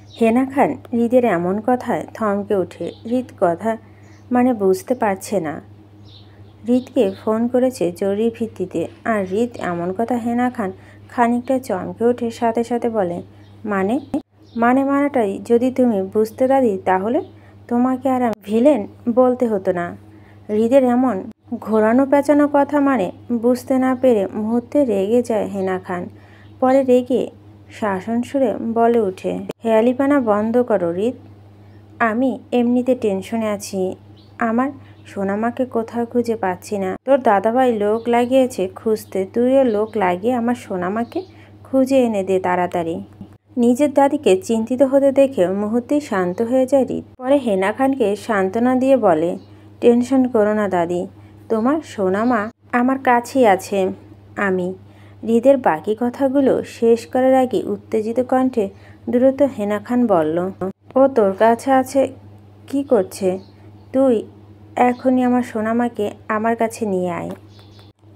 হেনা খান হৃদের এমন কথায় থমকে ওঠে। হৃদ কথা মানে বুঝতে পারছে না। হৃদকে ফোন করেছে জরুরি ভিত্তিতে, আর হৃদ এমন কথা। হেনা খান খানিকটা চমকে ওঠে, সাথে সাথে বলে, মানে মানাটাই যদি তুমি বুঝতে দাদি, তাহলে তোমাকে আর ভিলেন বলতে হতো না। হৃদের এমন ঘোরানো পেঁচানো কথা মানে বুঝতে না পেরে মুহূর্তে রেগে যায় হেনা খান। পরে রেগে শাসন সুরে বলে উঠে, হেয়ালিপানা বন্ধ করো হৃদ। আমি এমনিতে টেনশনে আছি। আমার সোনামাকে কোথাও খুঁজে পাচ্ছি না। তোর দাদাভাই লোক লাগিয়েছে খুঁজতে, তুইও লোক লাগিয়ে আমার সোনামাকে খুঁজে এনে দে তাড়াতাড়ি। নিজের দাদিকে চিন্তিত হতে দেখে মুহূর্তেই শান্ত হয়ে যায় হৃদ। পরে হেনা খানকে সান্ত্বনা দিয়ে বলে, টেনশন করো না দাদি, তোমার সোনামা আমার কাছেই আছে। আমি হৃদের বাকি কথাগুলো শেষ করার আগে উত্তেজিত কণ্ঠে দ্রুত হেনা খান বলল, ও তোর কাছে আছে? কি করছে? তুই এখনই আমার সোনামাকে আমার কাছে নিয়ে আয়।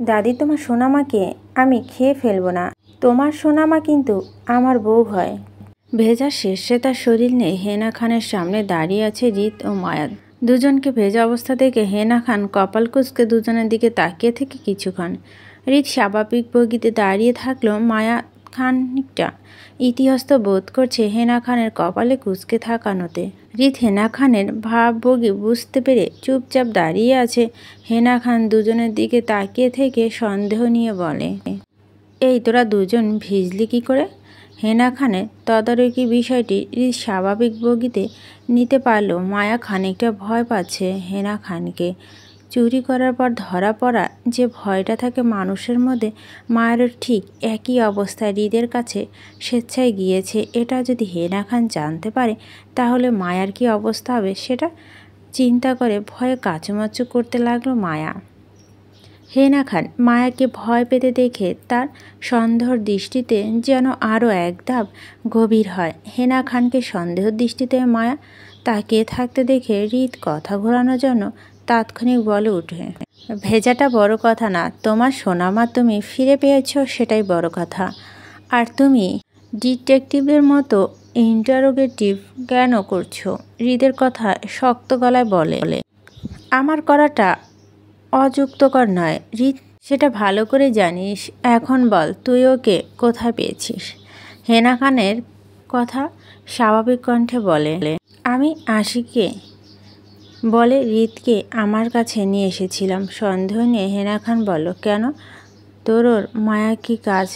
দাদি, তোমার সোনামাকে আমি খেয়ে ফেলবো না। তোমার সোনামা কিন্তু আমার বউ হয়। ভেজা শেষে তার শরীর নিয়ে হেনা খানের সামনে দাঁড়িয়ে আছে হৃদ ও মায়া। দুজনকে ভেজা অবস্থা দেখে হেনা খান কপাল কুঁচকে দুজনের দিকে তাকিয়ে থেকে কিছুক্ষণ। হৃদ স্বাভাবিক ভঙ্গিতে দাঁড়িয়ে থাকলেও মায়া খানিকটা ইতস্তত বোধ করছে হেনা খানের কপালে কুঁচকে থাকানোতে। হৃদ হেনা খানের ভাবভঙ্গি বুঝতে পেরে চুপচাপ দাঁড়িয়ে আছে। হেনা খান দুজনের দিকে তাকিয়ে থেকে সন্দেহ নিয়ে বলে, এই তোরা দুজন ভিজলি কি করে? হেনা খানের তদারকি বিষয়টি হৃদ স্বাভাবিক ভঙ্গিতে নিতে পারলেও মায়া খানিকটা ভয় পাচ্ছে হেনা খানকে। চুরি করার পর ধরা পড়া যে ভয়টা থাকে মানুষের মধ্যে, মায়েরও ঠিক একই অবস্থায় হৃদের কাছে স্বেচ্ছায় গিয়েছে। এটা যদি হেনা খান জানতে পারে তাহলে মায়ার কি অবস্থা হবে, সেটা চিন্তা করে ভয়ে কাচুমাচু করতে লাগলো মায়া। হেনা খান মায়াকে ভয় পেতে দেখে তার সন্দেহর দৃষ্টিতে যেন আরও এক ধাপ গভীর হয়। হেনা খানকে সন্দেহের দৃষ্টিতে মায়া তাকিয়ে থাকতে দেখে হৃদ কথা ঘোরানোর জন্য তাৎক্ষণিক বলে উঠে, ভেজাটা বড় কথা না, তোমার সোনামা তুমি ফিরে পেয়েছ সেটাই বড় কথা। আর তুমি ডিটেকটিভের মতো ইন্টারোগেটিভ কেন করছো? হৃদের কথা শক্ত গলায় বলে, আমার করাটা অযুক্তিকর নয় হৃদ, সেটা ভালো করে জানিস। এখন বল, তুই ওকে কোথায় পেয়েছিস? হেনা খানের কথা স্বাভাবিক কণ্ঠে বলে, আমি আশিকে বলে হৃদকে আমার কাছে নিয়ে এসেছিলাম। সন্দেহ নিয়ে হেনা খান বলল, কেন, তোর ওর মায়া কি কাজ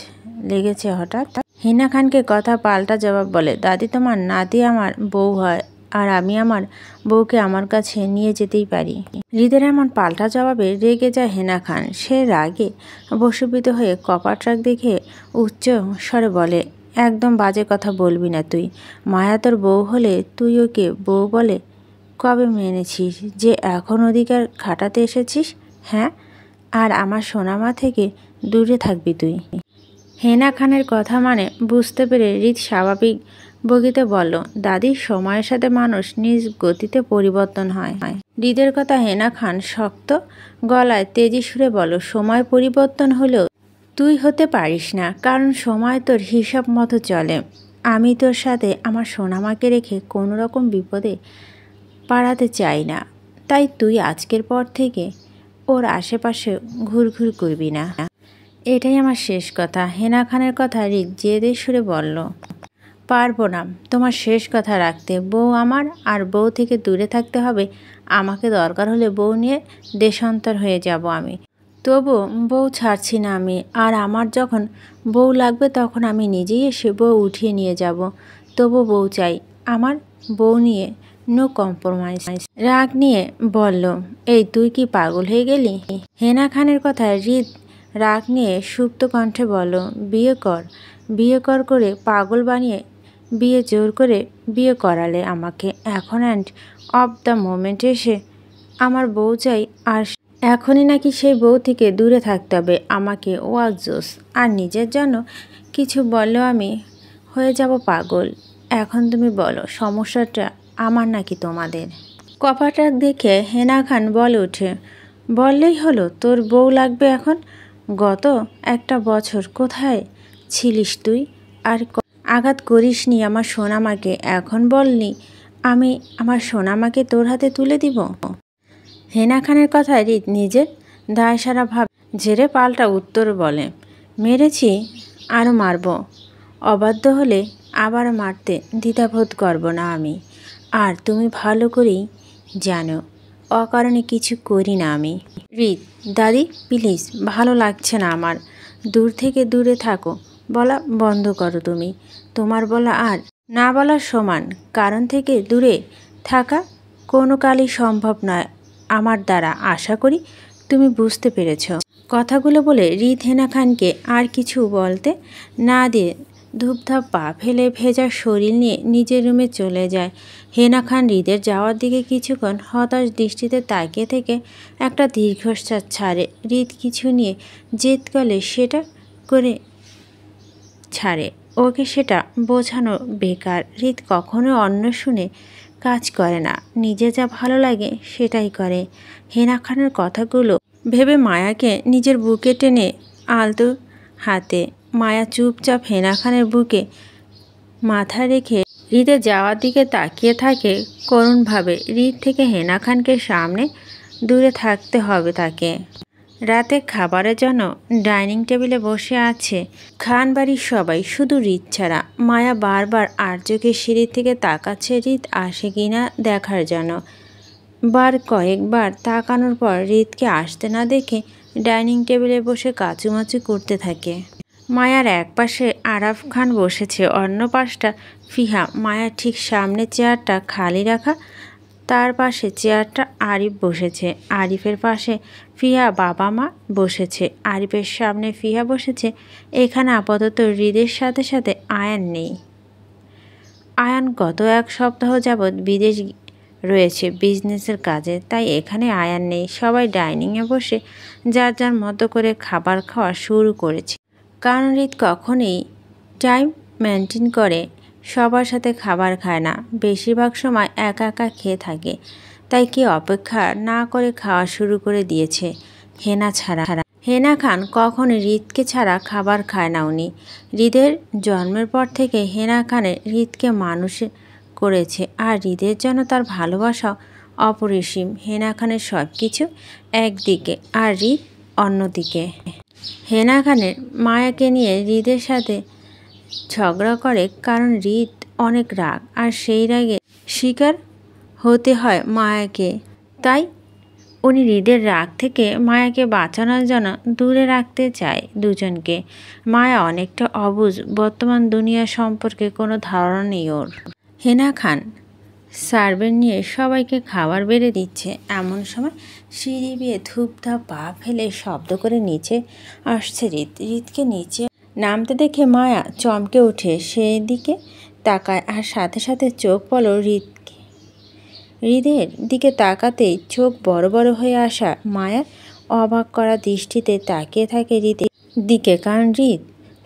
লেগেছে হঠাৎ? হেনা খানকে কথা পাল্টা জবাব বলে, দাদি, তোমার নাতি আমার বউ হয়, আর আমি আমার বউকে আমার কাছে নিয়ে যেতেই পারি। হৃদের এমন পাল্টা জবাবে রেগে যায় হেনা খান। সে রাগে বশীভূত হয়ে কপাট রাগ দেখে উচ্চ স্বরে বলে, একদম বাজে কথা বলবি না তুই। মায়া তোর বউ হলে তুই ওকে বউ বলে কবে মেনেছিস যে এখন অধিকার খাটাতে এসেছিস? হ্যাঁ, আর আমার সোনামা থেকে দূরে থাকবি তুই। হেনা খানের কথা মানে বুঝতে পেরে হৃদ স্বাভাবিক ভঙ্গিতে বলল, দাদি, সময়ের সাথে মানুষ নিজ গতিতে পরিবর্তন হয়। হৃদের কথা হেনা খান শক্ত গলায় তেজি সুরে বলল, সময় পরিবর্তন হলেও তুই হতে পারিস না, কারণ সময় তোর হিসাব মতো চলে। আমি তোর সাথে আমার সোনামাকে রেখে কোনো রকম বিপদে পাড়াতে চাই না, তাই তুই আজকের পর থেকে ওর আশেপাশে ঘুরঘুর করবি না। এটাই আমার শেষ কথা। হেনা খানের কথা হৃদ জেদে সুরে বলল, পারবো না তোমার শেষ কথা রাখতে। বউ আমার, আর বউ থেকে দূরে থাকতে হবে আমাকে। দরকার হলে বউ নিয়ে দেশান্তর হয়ে যাব আমি, তবু বউ ছাড়ছি না আমি। আর আমার যখন বউ লাগবে তখন আমি নিজেই এসে বউ উঠিয়ে নিয়ে যাব, তবু বউ চাই আমার। বউ নিয়ে নো কম্প্রোমাইজ। রাগ নিয়ে বলল, এই তুই কি পাগল হয়ে গেলি? হেনা খানের কথায় হৃদ রাগ নিয়ে সুপ্ত কণ্ঠে বলল, বিয়ে করে পাগল বানিয়ে জোর করে বিয়ে করালে আমাকে। এখন এন্ড অফ দ্য মোমেন্ট এসে আমার বউ চাই, আর এখনই নাকি সেই বউ থেকে দূরে থাকতে হবে আমাকে। ওয়াজ জোস। আর নিজের জন্য কিছু বললেও আমি হয়ে যাব পাগল। এখন তুমি বলো, সমস্যাটা আমার নাকি তোমাদের? কপাটা দেখে হেনা খান বলে ওঠে, বললেই হলো, তোর বউ লাগবে এখন। গত একটা বছর কোথায় ছিলিস তুই? আঘাত করিসনি আমার সোনামাকে, এখন বলনি আমি আমার সোনামাকে তোর হাতে তুলে দিব? হেনা খানের কথায় হৃদ নিজের দায়সারা ভাব ঝেড়ে পাল্টা উত্তর বলে, মেরেছি, আরও মারব। অবাধ্য হলে আবার মারতে দ্বিধাবোধ করব না আমি। আর তুমি ভালো করেই জানো অকারণে কিছু করি না আমি। হৃদ, দাদি প্লিজ, ভালো লাগছে না আমার। দূর থেকে দূরে থাকো, বলা বন্ধ করো তুমি। তোমার বলা আর না বলার সমান। কারণ থেকে দূরে থাকা কোনো কালই সম্ভব নয় আমার দ্বারা। আশা করি তুমি বুঝতে পেরেছ। কথাগুলো বলে হৃদ হেনা খানকে আর কিছু বলতে না দিয়ে ধূপধাপ পা ফেলে ভেজা শরীর নিয়ে নিজের রুমে চলে যায়। হেনা খান হৃদের যাওয়ার দিকে কিছুক্ষণ হতাশ দৃষ্টিতে তাকিয়ে থেকে একটা দীর্ঘশ্বাস ছাড়ে। হৃদ কিছু নিয়ে জেদ করলে সেটা করে ছাড়ে, ওকে সেটা বোঝানো বেকার। হৃদ কখনো অন্য শুনে কাজ করে না, নিজে যা ভালো লাগে সেটাই করে। হেনা খানের কথাগুলো ভেবে মায়াকে নিজের বুকে টেনে আলতো হাতে মায়া চুপচাপ হেনা খানের বুকে মাথা রেখে হৃদের যাওয়ার দিকে তাকিয়ে থাকে করুণভাবে। হৃদ থেকে হেনা খানকে সামনে দূরে থাকতে হবে তাকে। রাতে খাবারের জন্য ডাইনিং টেবিলে বসে আছে খান বাড়ির সবাই, শুধু হৃদ ছাড়া। মায়া বারবার আর্যকে সিঁড়ি থেকে তাকাচ্ছে হৃদ আসে কিনা দেখার জন্য। কয়েকবার তাকানোর পর হৃদকে আসতে না দেখে ডাইনিং টেবিলে বসে কাচুমাচু করতে থাকে। মায়ার এক পাশে আরাফ খান বসেছে, অন্য পাশটা ফিহা। মায়ার ঠিক সামনে চেয়ারটা খালি রাখা, তার পাশে চেয়ারটা আরিফ বসেছে। আরিফের পাশে ফিহা বাবা মা বসেছে। আরিফের সামনে ফিহা বসেছে। এখানে আপাতত হৃদের সাথে সাথে আয়ান নেই। আয়ান গত এক সপ্তাহ যাবৎ বিদেশ রয়েছে বিজনেসের কাজে, তাই এখানে আয়ান নেই। সবাই ডাইনিংয়ে বসে যার যার মতো করে খাবার খাওয়া শুরু করেছে। কারণ হৃদ কখনোই টাইম মেনটেন করে সবার সাথে খাবার খায় না, বেশিরভাগ সময় একা একা খেয়ে থাকে। তাই কি অপেক্ষা না করে খাওয়া শুরু করে দিয়েছে হেনা ছাড়া। হেনা খান কখনো হৃদকে ছাড়া খাবার খায় না উনি। হৃদের জন্মের পর থেকে হেনা খানের হৃদকে মানুষ করেছে, আর হৃদের জন্য তার ভালোবাসাও অপরিসীম। হেনা খানের সব কিছু একদিকে আর হৃদ অন্যদিকে। হেনা খানের মায়াকে নিয়ে হৃদের সাথে ঝগড়া করে, কারণ হৃদ অনেক রাগ, আর সেই রাগে শিকার হতে হয় মায়াকে। তাই উনি হৃদের রাগ থেকে মায়াকে বাঁচানোর জন্য দূরে রাখতে চায় দুজনকে। মায়া অনেকটা অবুঝ, বর্তমান দুনিয়া সম্পর্কে কোনো ধারণা নেই ওর। হেনা খান সার্ভেন্ট নিয়ে সবাইকে খাবার বেড়ে দিচ্ছে। এমন সময় সিঁড়ি বেয়ে ধূপধাপ পা ফেলে শব্দ করে নিচে আসছে হৃদ। হৃদকে নিচে নামতে দেখে মায়া চমকে ওঠে, সেদিকে তাকায়, আর সাথে সাথে চোখ পড়ল হৃদের দিকে। তাকাতেই চোখ বড় বড় হয়ে আসা মায়া অবাক করা দৃষ্টিতে তাকিয়ে থাকে হৃদের দিকে। কারণ হৃদ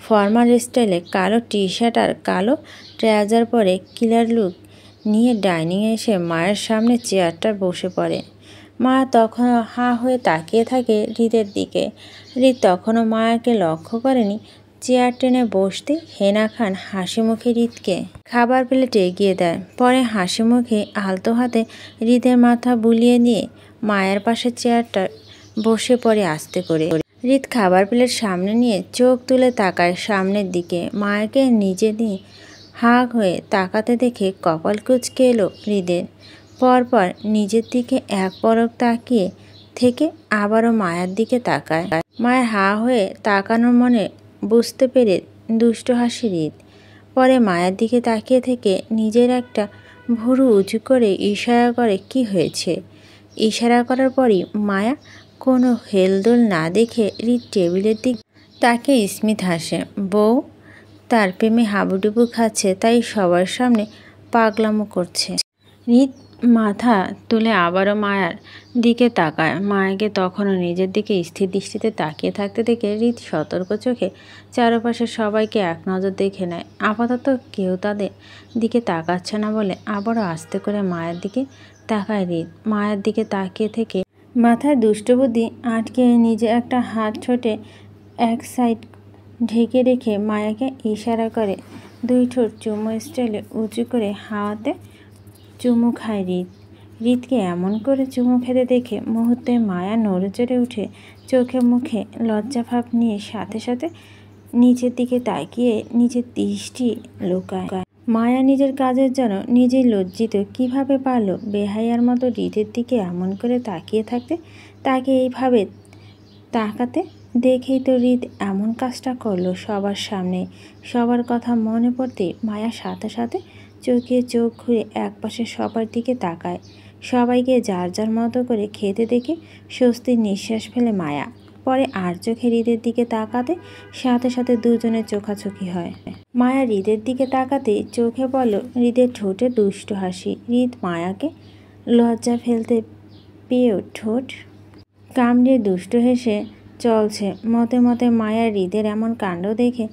ফর্মাল স্টাইলে কালো টি শার্ট আর কালো ট্রাউজার পরে কিলার লুক নিয়ে ডাইনিংয়ে এসে মায়ের সামনে চেয়ারটা বসে পড়ে। মা তখনও হাঁ হয়ে তাকিয়ে থাকে হৃদের দিকে। হৃদ তখনও মায়াকে লক্ষ্য করেনি। চেয়ার টেনে বসতে হেনা খান হাসি মুখে হৃদকে খাবার প্লেটে এগিয়ে দেয়। পরে হাসি মুখে আলতো হাতে হৃদের মাথা বুলিয়ে দিয়ে মায়ের পাশে চেয়ারটা বসে পড়ে আস্তে করে। হৃদ খাবার প্লেট সামনে নিয়ে চোখ তুলে তাকায় সামনের দিকে। মায়াকে নিজে নিয়ে হাঁ হয়ে তাকাতে দেখে কপাল কুঁচকে এলো হৃদের। পরপর নিজের দিকে এক পলক তাকিয়ে থেকে আবারও মায়ের দিকে তাকায়। মায়ের হাঁ হয়ে তাকানোর মনে বুঝতে পেরে দুষ্ট হাসি হৃদ। পরে মায়ের দিকে তাকিয়ে থেকে নিজের একটা ভুরু উঁচু করে ইশারা করে কি হয়েছে। ইশারা করার পরই মায়া কোনো হেলদোল না দেখে হৃদ টেবিলের দিক তাকে স্মিত হাসে। বউ তার প্রেমে হাবুডুবু খাচ্ছে, তাই সবার সামনে পাগলামো করছে। হৃদ মাথা তুলে আবারও মায়ার দিকে তাকায়। মায়াকে তখনও নিজের দিকে স্থির দৃষ্টিতে তাকিয়ে থাকতে দেখে হৃদ সতর্ক চোখে চারপাশে সবাইকে এক নজর দেখে নেয়। আপাতত কেউ তাদের দিকে তাকাচ্ছে না বলে আবারও আস্তে করে মায়ের দিকে তাকায় হৃদ। মায়ের দিকে তাকিয়ে থেকে মাথায় দুষ্টবুদ্ধি আটকে নিজে একটা হাত ঠোঁটে এক সাইড ঢেকে রেখে মায়াকে ইশারা করে দুই ঠোঁট চুমু স্টাইলে উঁচু করে হাওয়াতে চুমু খায় রিত। রিতকে এমন করে চুমু খেতে দেখে মুহূর্তে মায়া নড়ে চড়ে উঠে চোখে মুখে লজ্জাভাব নিয়ে সাথে সাথে নিচের দিকে তাকিয়ে নিজের দৃষ্টি লুকায়। মায়া নিজের কাজের জন্য নিজেই লজ্জিত। কিভাবে পারলো বেহাইয়ার মতো রিতের দিকে এমন করে তাকিয়ে থাকতে? তাকে এইভাবে তাকাতে দেখেই তো রিত এমন কাজটা করলো সবার সামনে। সবার কথা মনে পড়তে মায়া সাথে সাথে চোখে চোখ ঘুরে একপাশে সবার দিকে তাকায়। সবাইকে যার যার মতো করে খেতে দেখে স্বস্তির নিঃশ্বাস ফেলে মায়া। পরে আর চোখে হৃদের দিকে তাকাতে সাথে সাথে দুজনের চোখাচোখি হয়। মায়া হৃদের দিকে তাকাতে চোখে পড়ল হৃদের ঠোঁটে দুষ্টু হাসি। হৃদ মায়াকে লজ্জা ফেলতে পেয়েও ঠোঁট কামড়ে দুষ্টু হেসে চলছে। মতে মতে মায়া হৃদের এমন কাণ্ড দেখে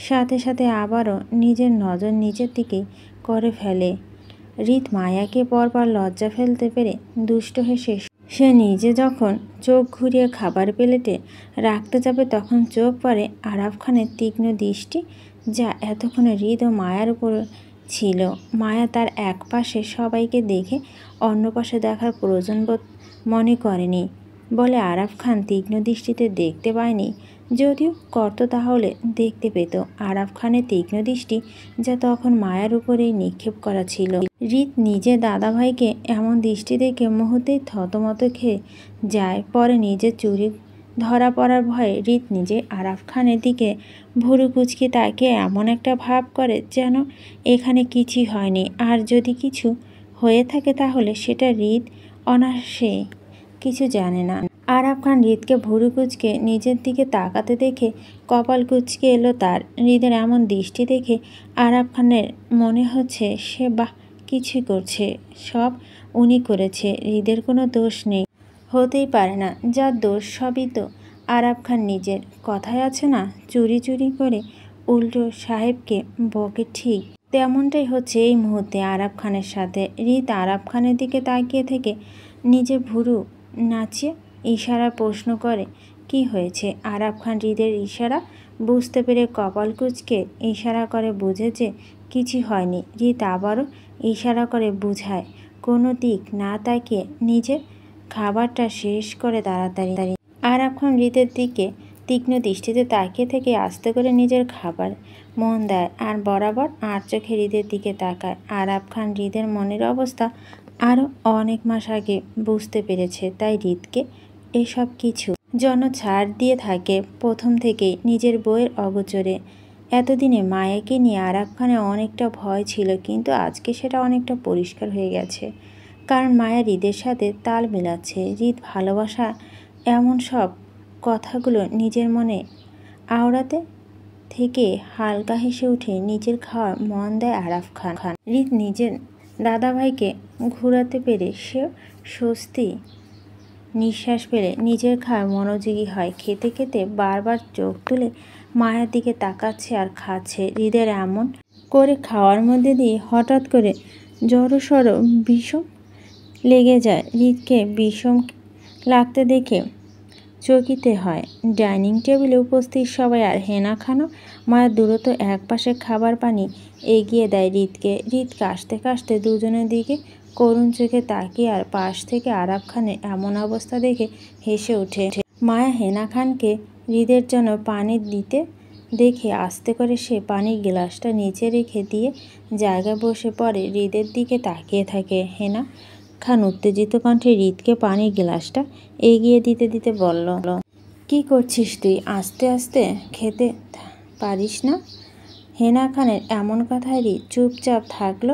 সাথে সাথে আবারও নিজের নজর নিচের দিকেই করে ফেলে। হৃদ মায়াকে পরপর লজ্জা ফেলতে পেরে দুষ্ট হেসে সে নিজে যখন চোখ ঘুরিয়ে খাবার প্লেটে রাখতে যাবে তখন চোখ পড়ে আরাফ খানের তীক্ষ্ণ দৃষ্টি, যা এতক্ষণে হৃদ ও মায়ার উপর ছিল। মায়া তার এক পাশে সবাইকে দেখে অন্য পাশে দেখার প্রয়োজন বোধ মনে করেনি বলে আরাফ খান তীক্ষ্ণ দৃষ্টিতে দেখতে পায়নি। যদিও করত তাহলে দেখতে পেত আরাফ খানের তীক্ষ্ণ দৃষ্টি, যা তখন মায়ার উপরেই নিক্ষেপ করা ছিল। হৃদ নিজে দাদাভাইকে এমন দৃষ্টি দেখে মুহূর্তেই থতমত খেয়ে যায়। পরে নিজের চুরি ধরা পড়ার ভয়ে হৃদ নিজে আরাফ খানের দিকে ভুরু কুঁচকে তাকিয়ে এমন একটা ভাব করে যেন এখানে কিছুই হয়নি, আর যদি কিছু হয়ে থাকে তাহলে সেটা হৃদ অনায়াসে কিছু জানে না। আরাফ খান হৃদকে ভুরু কুঁচকে নিজের দিকে তাকাতে দেখে কপাল কুঁচকে এলো তার। হৃদের এমন দৃষ্টি দেখে আরাফ খানের মনে হচ্ছে সে বাহ কিছুই করছে, সব উনি করেছে, হৃদের কোনো দোষ নেই, হতেই পারে না, যার দোষ সবই তো আরাফ খান নিজের। কথায় আছে না, চুরি চুরি করে উল্টো সাহেবকে বকে, ঠিক তেমনটাই হচ্ছে এই মুহূর্তে আরাফ খানের সাথে। হৃদ আরাফ খানের দিকে তাকিয়ে থেকে নিজে ভুরু নাচিয়ে ইশারা প্রশ্ন করে, কি হয়েছে? আরাফ খান হৃদের ইশারা বুঝতে পেরে কপাল কুঁচকে ইশারা করে বুঝেছে কিছু হয়নি। হৃদ আবারও ইশারা করে বুঝায় কোনো দিক না তাকিয়ে নিজের খাবারটা শেষ করে তাড়াতাড়ি। আরাফ খান হৃদের দিকে তীক্ষ্ণ দৃষ্টিতে তাকিয়ে থেকে আস্তে করে নিজের খাবার মন দেয় আর বরাবর আর চোখে হৃদের দিকে তাকায়। আরাফ খান হৃদের মনের অবস্থা আরও অনেক মাস আগে বুঝতে পেরেছে, তাই হৃদকে এসব কিছু জন্য ছাড় দিয়ে থাকে প্রথম থেকেই নিজের বইয়ের অগোচরে। এতদিনে মায়াকে নিয়ে আরাফ খানের অনেকটা ভয় ছিল, কিন্তু আজকে সেটা অনেকটা পরিষ্কার হয়ে গেছে, কারণ মায়া হৃদের সাথে তাল মিলাচ্ছে। হৃদ ভালোবাসা এমন সব কথাগুলো নিজের মনে আওড়াতে থেকে হালকা হেসে উঠে নিজের খাওয়ার মন দেয় আরাফ খান। হৃদ নিজের দাদাভাইকে ঘুরাতে পেরে সে স্বস্তি নিঃশ্বাস ফেলে নিজের খাওয়ার মনোযোগী হয়। খেতে খেতে বারবার চোখ তুলে মায়ের দিকে তাকাচ্ছে আর খাচ্ছে। হৃদের এমন করে খাওয়ার মধ্যে দিয়ে হঠাৎ করে জড়সড় বিষম লেগে যায়। হৃদকে বিষম লাগতে দেখে চকিতে হয় ডাইনিং টেবিলে উপস্থিত সবাই, আর হেনা খানও। মায়া দ্রুত একপাশে খাবার পানি এগিয়ে দেয় হৃদকে। হৃদ কাশতে কাশতে দুজনের দিকে করুণ চোখে তাকিয়ে আর পাশ থেকে আরাফ খানের এমন অবস্থা দেখে হেসে ওঠে। মায়া হেনা খানকে হৃদের জন্য পানি দিতে দেখে আস্তে করে সে পানির গ্লাসটা নিচে রেখে দিয়ে জায়গায় বসে পড়ে হৃদের দিকে তাকিয়ে থাকে। হেনা খান উত্তেজিত কণ্ঠে হৃদকে পানির গ্লাসটা এগিয়ে দিতে দিতে বলল, কি করছিস তুই? আস্তে আস্তে খেতে পারিস না? হেনা খানের এমন কথায় হৃদ চুপচাপ থাকলো।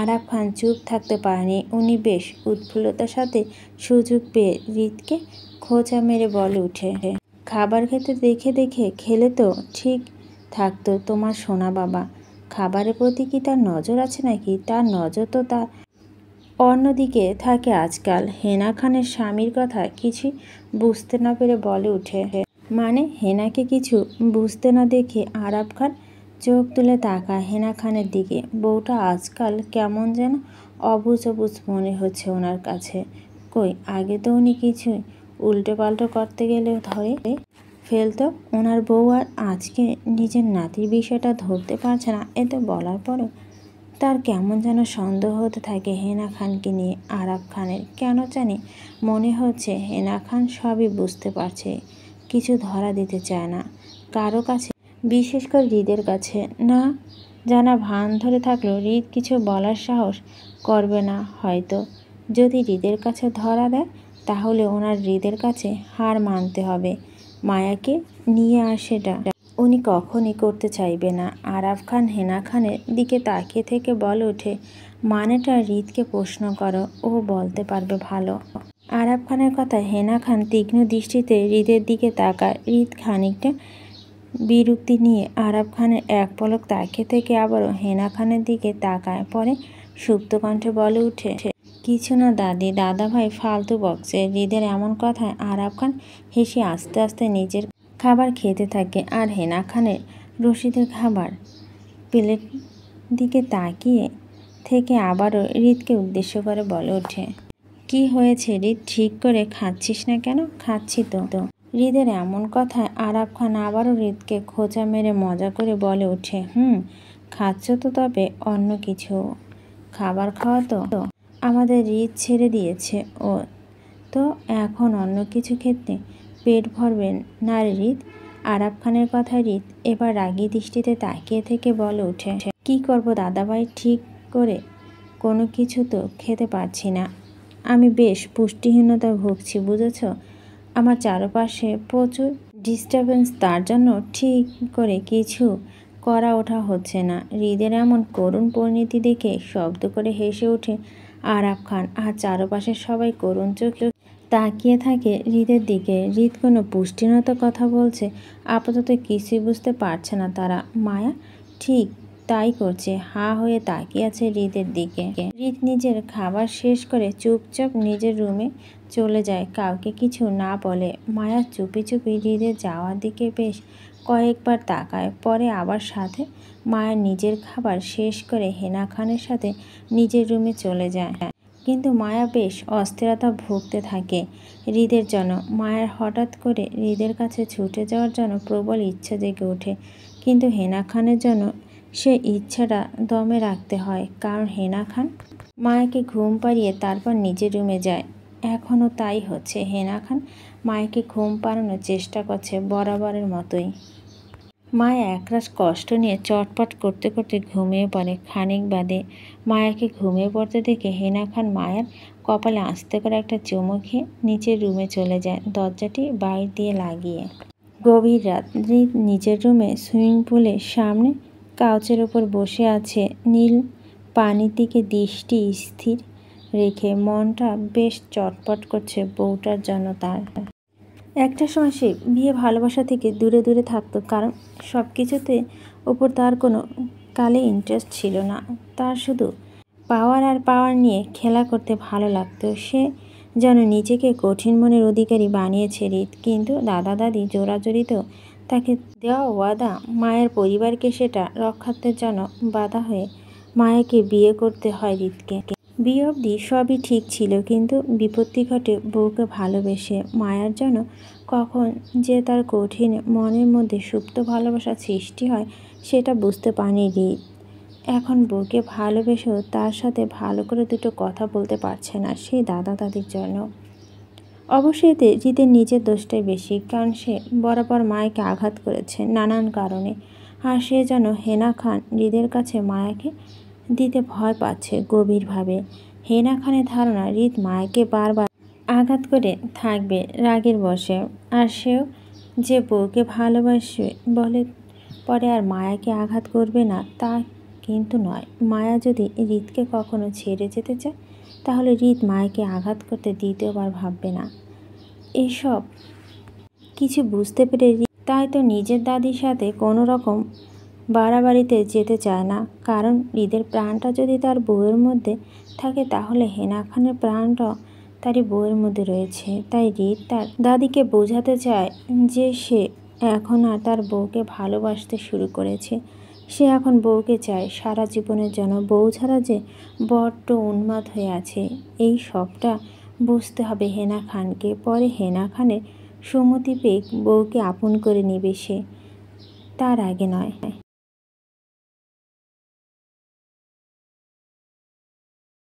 আরাফ খান চুপ থাকতে পারেনি। উনি বেশ উৎফুল্লতার সাথে সুযোগ পেয়ে হৃদকে খোঁচা মেরে বলে উঠে, খাবার খেতে দেখে দেখে খেলে তো ঠিক থাকতো তোমার সোনা বাবা। খাবারের প্রতি কি তার নজর আছে নাকি? তার নজর তো তার অন্যদিকে থাকে আজকাল। হেনা খানের স্বামীর কথা কিছুই বুঝতে না পেরে বলে উঠে, মানে? হেনাকে কিছু বুঝতে না দেখে আরাফ খান চোখ তুলে তাকায় হেনা খানের দিকে। বউটা আজকাল কেমন যেন অবুঝ অবুঝ মনে হচ্ছে ওনার কাছে। কই, আগে তো উনি কিছুই উল্টো পাল্টো করতে গেলে ধরে ফেলতো। ওনার বউ আর আজকে নিজের নাতির বিষয়টা ধরতে পারছে না। এতে বলার পরও তার কেমন যেন সন্দেহ হতে থাকে হেনা খানকে নিয়ে। আরাফ খানের কেন জানি মনে হচ্ছে হেনা খান সবই বুঝতে পারছে, কিছু ধরা দিতে চায় না কারো কাছে, বিশেষ করে হৃদের কাছে। না জানা ভান ধরে থাকলেও হৃদ কিছু বলার সাহস করবে না হয়তো। যদি হৃদের কাছে ধরা দেয় তাহলে ওনার হৃদের কাছে হার মানতে হবে। মায়াকে নিয়ে আর সেটা উনি কখনই করতে চাইবে না। আরাফ খান হেনা খানের দিকে তাকিয়ে থেকে বলে ওঠে, মানেটা হৃদকে প্রশ্ন করো, ও বলতে পারবে ভালো। আরাফ খানের কথায় হেনা খান তীক্ষ্ণ দৃষ্টিতে হৃদের দিকে তাকায়। হৃদ খানিকটা বিরক্তি নিয়ে আরাফ খানের এক পলক তাকিয়ে থেকে আবারও হেনা খানের দিকে তাকায়। পরে সুপ্ত কণ্ঠে বলে উঠে, কিছু না দাদি, দাদাভাই ফালতু বকছে। হৃদের এমন কথায় আরাফ খান হেসে আস্তে আস্তে নিজের খাবার খেতে থাকে। আর হেনা খানের রশিদের খাবার প্লেট দিকে তাকিয়ে থেকে আবারও হৃদকে উদ্দেশ্য করে বলে ওঠে, কি হয়েছে হৃদ, ঠিক করে খাচ্ছিস না কেন? খাচ্ছি তো। হৃদের এমন কথায় আরাফ খান আবারও হৃদকে খোঁচা মেরে মজা করে বলে ওঠে, খাচ্ছ তো, তবে অন্য কিছু খাবার খাওয়া তো আমাদের হৃদ ছেড়ে দিয়েছে। ও তো এখন অন্য কিছু খেতে পেট ভরবেন না হৃদ? আরাফ খানের কথায় হৃদ এবার রাগী দৃষ্টিতে তাকিয়ে থেকে বলে ওঠে, কি করব দাদাভাই, ঠিক করে কোনো কিছু তো খেতে পারছি না। আমি বেশ পুষ্টিহীনতায় ভুগছি, বুঝেছ? আমার চারপাশে প্রচুর ডিস্টারবেন্স, তার জন্য ঠিক করে কিছু করা ওঠা হচ্ছে না। হৃদের এমন করুণ পরিণতি দেখে শব্দ করে হেসে ওঠে আরাফ খান। আর চারপাশে সবাই করুণ চোখে তাকিয়ে থাকে হৃদের দিকে। হৃদ কোনো পুষ্টিহীনতার কথা বলছে, আপাতত কিছুই বুঝতে পারছে না তারা। মায়া ঠিক তাই করছে, হা হয়ে তাকিয়ে আছে হৃদের দিকে। হৃদ নিজের খাবার শেষ করে চুপচাপ নিজের রুমে চলে যায়, কাউকে কিছু না বলে। মায়া চুপি চুপি হৃদের যাওয়ার দিকে বেশ কয়েকবার তাকায়, পরে আবার সাথে মায়া নিজের খাবার শেষ করে হেনা খানের সাথে নিজের রুমে চলে যায়। কিন্তু মায়া বেশ অস্থিরতা ভুগতে থাকে হৃদের জন্য। মায়ের হঠাৎ করে হৃদের কাছে ছুটে যাওয়ার জন্য প্রবল ইচ্ছা জেগে ওঠে, কিন্তু হেনা খানের জন্য সে ইচ্ছাটা দমে রাখতে হয়, কারণ হেনা খান মায়াকে ঘুম পাড়িয়ে তারপর নিজের রুমে যায়। এখনও তাই হচ্ছে। হেনা খান মায়াকে ঘুম পাড়ানোর চেষ্টা করছে বরাবরের মতোই। মায়া একরাশ কষ্ট নিয়ে চটপট করতে করতে ঘুমিয়ে পড়ে। খানিক বাদে মায়াকে ঘুমিয়ে পড়তে দেখে হেনা খান মায়ার কপালে আস্তে করে একটা চুমু খেয়ে নিচের রুমে চলে যায়, দরজাটি বাইরে দিয়ে লাগিয়ে। গভীর রাত। হৃদ নিজের রুমে সুইমিং পুলের সামনে কাউচের ওপর বসে আছে, নীল পানির দিকে দৃষ্টি স্থির রেখে। মনটা বেশ চটপট করছে বউটার জন্য তার। একটা সময় সে বিয়ে ভালোবাসা থেকে দূরে দূরে থাকতো, কারণ সব কিছুতে ওপর তার কোনো কালে ইন্টারেস্ট ছিল না। তার শুধু পাওয়ার আর পাওয়ার নিয়ে খেলা করতে ভালো লাগতো। সে যেন নিজেকে কঠিন মনের অধিকারী বানিয়েছে হৃদ। কিন্তু দাদা দাদি জোরাজোরিতেও তাকে দেওয়া ওয়াদা মায়ের পরিবারকে সেটা রক্ষার্থের জন্য বাধা হয়ে মায়াকে বিয়ে করতে হয় হৃদকে। বিয়ে অবধি সবই ঠিক ছিল, কিন্তু বিপত্তি ঘটে বউকে ভালোবেসে। মায়ার জন্য কখন যে তার কঠিন মনের মধ্যে সুপ্ত ভালোবাসা সৃষ্টি হয় সেটা বুঝতে পারেনি হৃদ। এখন বউকে ভালোবেসেও তার সাথে ভালো করে দুটো কথা বলতে পারছে না সেই দাদা দাদির জন্য। অবশ্যই এতে হৃদের নিজের দোষটাই বেশি, কারণ সে বরাবর মায়াকে আঘাত করেছে নানান কারণে। আর সে যেন হেনা খান হৃদের কাছে মায়াকে দিতে ভয় পাচ্ছে গভীরভাবে। হেনা খানের ধারণা হৃদ মায়াকে বারবার আঘাত করে থাকবে রাগের বশে। আর সেও যে বউকে ভালোবাসে বলে পরে আর মায়াকে আঘাত করবে না তা কিন্তু নয়। মায়া যদি হৃদকে কখনো ছেড়ে যেতে চায় তাহলে হৃদ মায়াকে আঘাত করতে দ্বিতীয়বার ভাববে না। এসব কিছু বুঝতে পেরে তাই তো নিজের দাদির সাথে কোনো রকম বাড়াবাড়িতে যেতে চায় না, কারণ হৃদের প্রাণটা যদি তার বউয়ের মধ্যে থাকে তাহলে হেনা খানের প্রাণটাও তারই বউয়ের মধ্যে রয়েছে। তাই হৃদ তার দাদিকে বোঝাতে চায় যে সে এখন আর তার বউকে ভালোবাসতে শুরু করেছে। সে এখন বউকে চায় সারা জীবনের জন্য। বউ ছাড়া যে বড্ড উন্মাদ হয়ে আছে, এই সবটা বুঝতে হবে হেনা খানকে। পরে হেনা খানের সুমতি পেয়ে বউকে আপন করে নেবে সে, তার আগে নয়।